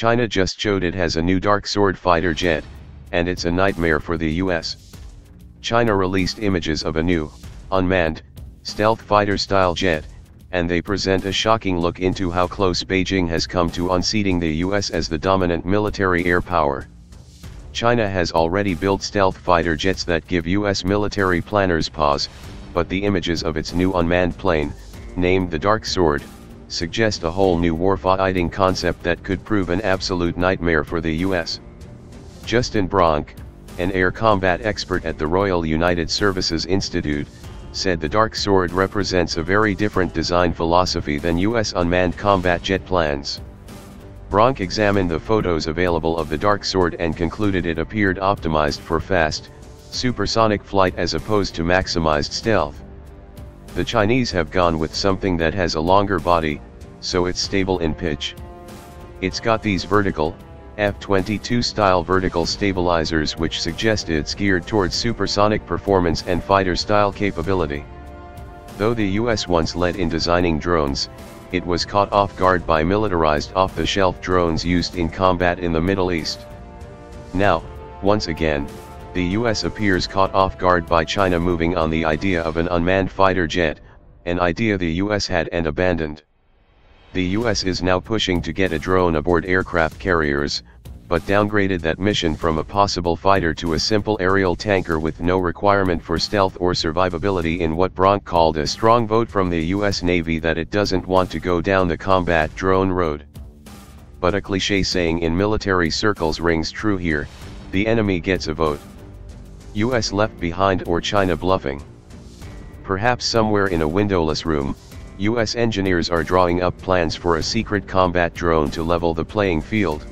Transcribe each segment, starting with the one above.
China just showed it has a new Dark Sword fighter jet, and it's a nightmare for the US. China released images of a new, unmanned, stealth fighter-style jet, and they present a shocking look into how close Beijing has come to unseating the US as the dominant military air power. China has already built stealth fighter jets that give US military planners pause, but the images of its new unmanned plane, named the Dark Sword, suggest a whole new warfighting concept that could prove an absolute nightmare for the US. Justin Bronk, an air combat expert at the Royal United Services Institute, said the Dark Sword represents a very different design philosophy than US unmanned combat jet plans. Bronk examined the photos available of the Dark Sword and concluded it appeared optimized for fast, supersonic flight as opposed to maximized stealth. The Chinese have gone with something that has a longer body, so it's stable in pitch. It's got these vertical, F-22 style vertical stabilizers which suggest it's geared towards supersonic performance and fighter style capability. Though the US once led in designing drones, it was caught off guard by militarized off-the-shelf drones used in combat in the Middle East. Now, once again, the US appears caught off guard by China moving on the idea of an unmanned fighter jet, an idea the US had and abandoned. The US is now pushing to get a drone aboard aircraft carriers, but downgraded that mission from a possible fighter to a simple aerial tanker with no requirement for stealth or survivability in what Bronk called a strong vote from the US Navy that it doesn't want to go down the combat drone road. But a cliché saying in military circles rings true here: the enemy gets a vote. US left behind or China bluffing? Perhaps somewhere in a windowless room, US engineers are drawing up plans for a secret combat drone to level the playing field.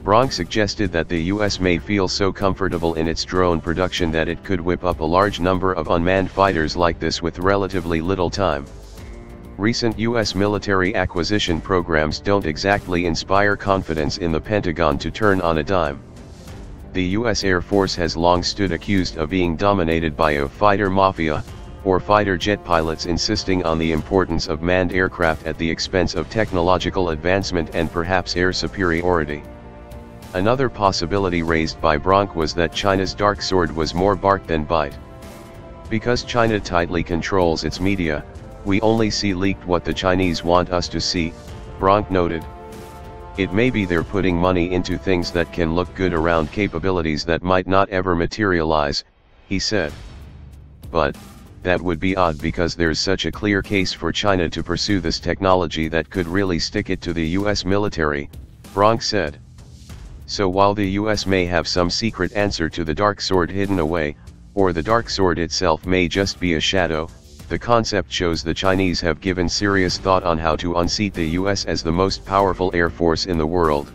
Bronk suggested that the US may feel so comfortable in its drone production that it could whip up a large number of unmanned fighters like this with relatively little time. Recent US military acquisition programs don't exactly inspire confidence in the Pentagon to turn on a dime. The US Air Force has long stood accused of being dominated by a fighter mafia, or fighter jet pilots insisting on the importance of manned aircraft at the expense of technological advancement and perhaps air superiority. Another possibility raised by Bronk was that China's Dark Sword was more bark than bite. Because China tightly controls its media, we only see leaked what the Chinese want us to see, Bronk noted. It may be they're putting money into things that can look good around capabilities that might not ever materialize, he said. But, that would be odd because there's such a clear case for China to pursue this technology that could really stick it to the US military, Bronk said. So while the US may have some secret answer to the Dark Sword hidden away, or the Dark Sword itself may just be a shadow, the concept shows the Chinese have given serious thought on how to unseat the US as the most powerful air force in the world.